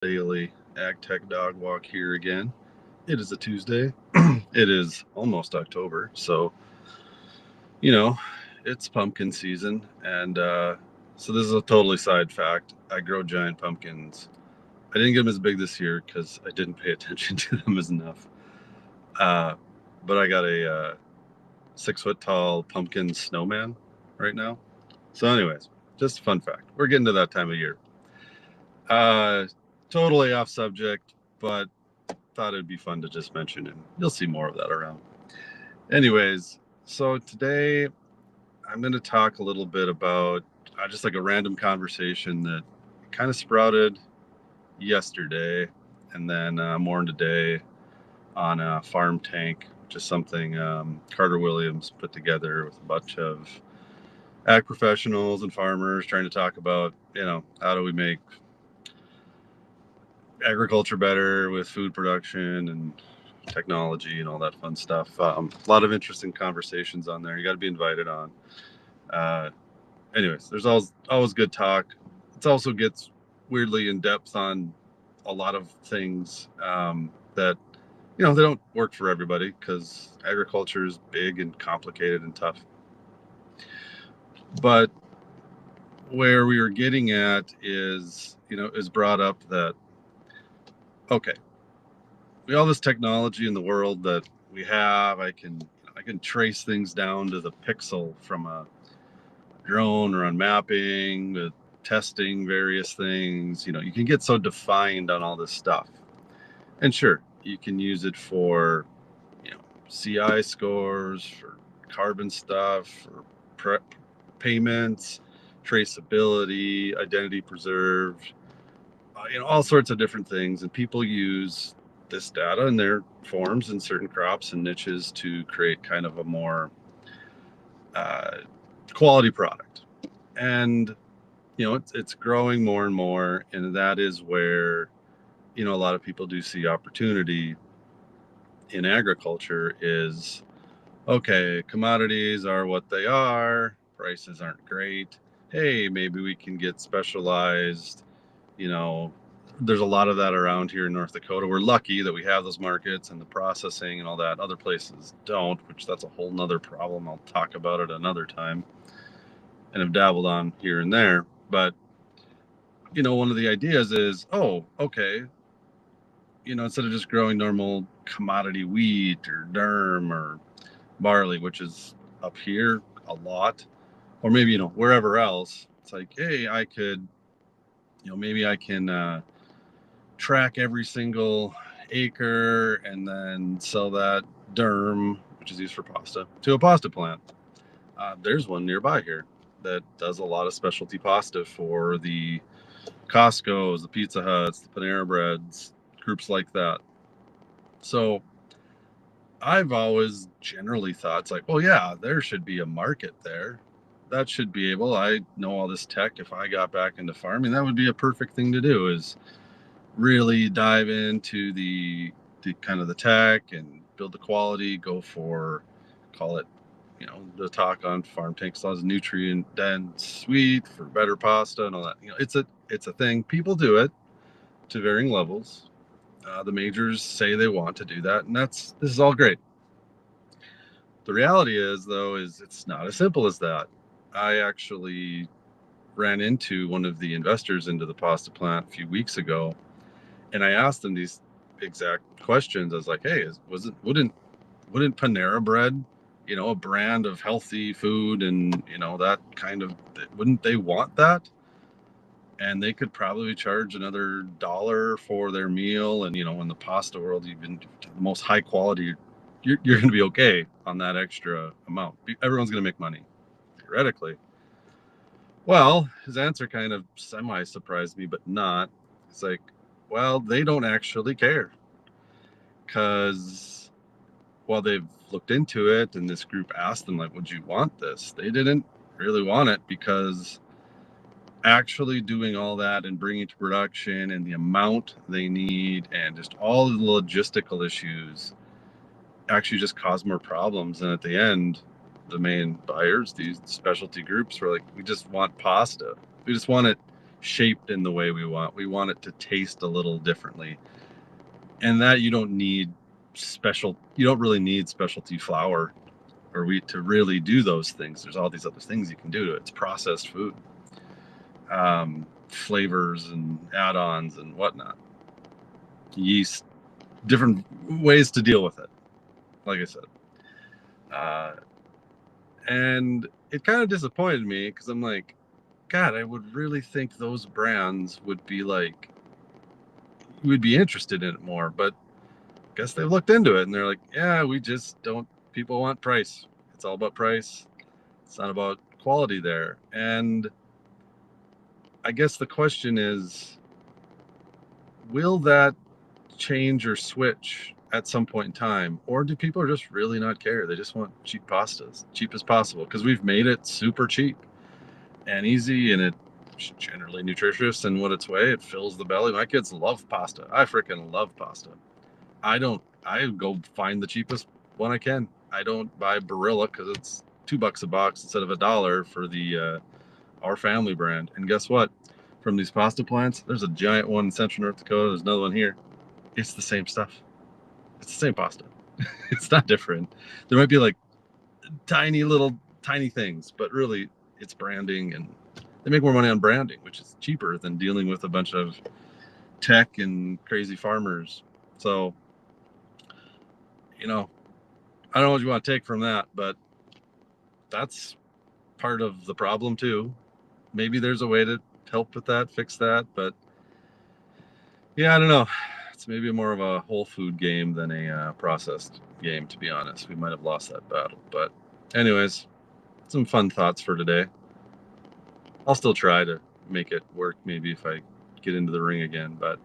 daily ag tech dog walk here again. It is a Tuesday. It is almost October, so you know it's pumpkin season, and so this is a totally side fact. I grow giant pumpkins. I didn't get them as big this year because I didn't pay attention to them as enough. Uh, but I got a 6 foot tall pumpkin snowman right now. So, anyways, just a fun fact. We're getting to that time of year. Uh, totally off subject, but thought it'd be fun to just mention, and you'll see more of that around. Anyways, so today I'm going to talk a little bit about just like a random conversation that kind of sprouted yesterday and then more today on a farm tank, which is something Carter Williams put together with a bunch of ag professionals and farmers trying to talk about, how do we make agriculture better with food production and technology and all that fun stuff. A lot of interesting conversations on there. You got to be invited on. Uh, anyways, there's always good talk. It also gets weirdly in depth on a lot of things that they don't work for everybody because agriculture is big and complicated and tough. But where we were getting at is brought up that okay, we all this technology in the world that we have. I can trace things down to the pixel from a drone or on mapping, testing various things. You can get so defined on all this stuff. And sure, you can use it for, you know, CI scores, for carbon stuff, for payments, traceability, identity preserved, all sorts of different things. And people use this data in their forms in certain crops and niches to create kind of a more uh, quality product. And it's growing more and more, and that is where a lot of people do see opportunity in agriculture. Is okay, commodities are what they are, prices aren't great. Hey, maybe we can get specialized. you know there's a lot of that around here in North Dakota. We're lucky that we have those markets and the processing and all that. Other places don't, which that's a whole nother problem. I'll talk about it another time, and have dabbled on here and there. But one of the ideas is, oh, okay, instead of just growing normal commodity wheat or durum or barley, which is up here a lot, or maybe, wherever else, it's like, hey, I could, maybe I can track every single acre and then sell that durum, which is used for pasta, to a pasta plant. There's one nearby here that does a lot of specialty pasta for the Costco's, the Pizza Huts, the Panera Breads, groups like that. So I've always generally thought it's like, well, yeah, there should be a market there. That should be able. I know all this tech. If I got back into farming, that would be a perfect thing to do. Is really dive into the kind of the tech and build the quality. Go for, call it, the talk on farm tanks as nutrient dense wheat for better pasta and all that. It's a thing. People do it to varying levels. The majors say they want to do that, and this is all great. The reality is, though, is it's not as simple as that. I actually ran into one of the investors into the pasta plant a few weeks ago, and I asked them these exact questions. I was like, "Hey, was it wouldn't Panera Bread, a brand of healthy food, and that kind of, wouldn't they want that?" And they could probably charge another dollar for their meal. And in the pasta world, even the most high quality, you're going to be okay on that extra amount. Everyone's going to make money theoretically. Well, his answer kind of semi surprised me, but not. It's like, well, they don't actually care because while they've looked into it and this group asked them, like, would you want this? They didn't really want it because actually doing all that and bringing it to production and the amount they need and just all the logistical issues actually just cause more problems. And at the end, the main buyers, these specialty groups, were like, we just want pasta. We just want it shaped in the way we want. We want it to taste a little differently. And that you don't really need specialty flour or wheat to really do those things. There's all these other things you can do to it. It's processed food, flavors and add-ons and whatnot, yeast, different ways to deal with it, like I said. And it kind of disappointed me because I'm like, God, I would really think those brands would be interested in it more. But I guess they've looked into it and they're like, yeah, we just don't, people want price. It's all about price. It's not about quality there. And I guess the question is, will that change or switch at some point in time? Or do people just really not care? They just want cheap pastas, cheap as possible, because we've made it super cheap and easy, and it's generally nutritious in what its way. It fills the belly. My kids love pasta. I freaking love pasta. I go find the cheapest one I can. I don't buy Barilla because it's $2 a box instead of $1 for the Our Family brand. And guess what? From these pasta plants, there's a giant one in central North Dakota. There's another one here. It's the same stuff. It's the same pasta. It's not different. There might be like tiny things, but really it's branding, and they make more money on branding, which is cheaper than dealing with a bunch of tech and crazy farmers. So, I don't know what you want to take from that, but that's part of the problem too. Maybe there's a way to help with that, fix that, but yeah, I don't know. It's maybe more of a whole food game than a processed game, to be honest. We might have lost that battle, but anyways, some fun thoughts for today. I'll still try to make it work maybe if I get into the ring again, but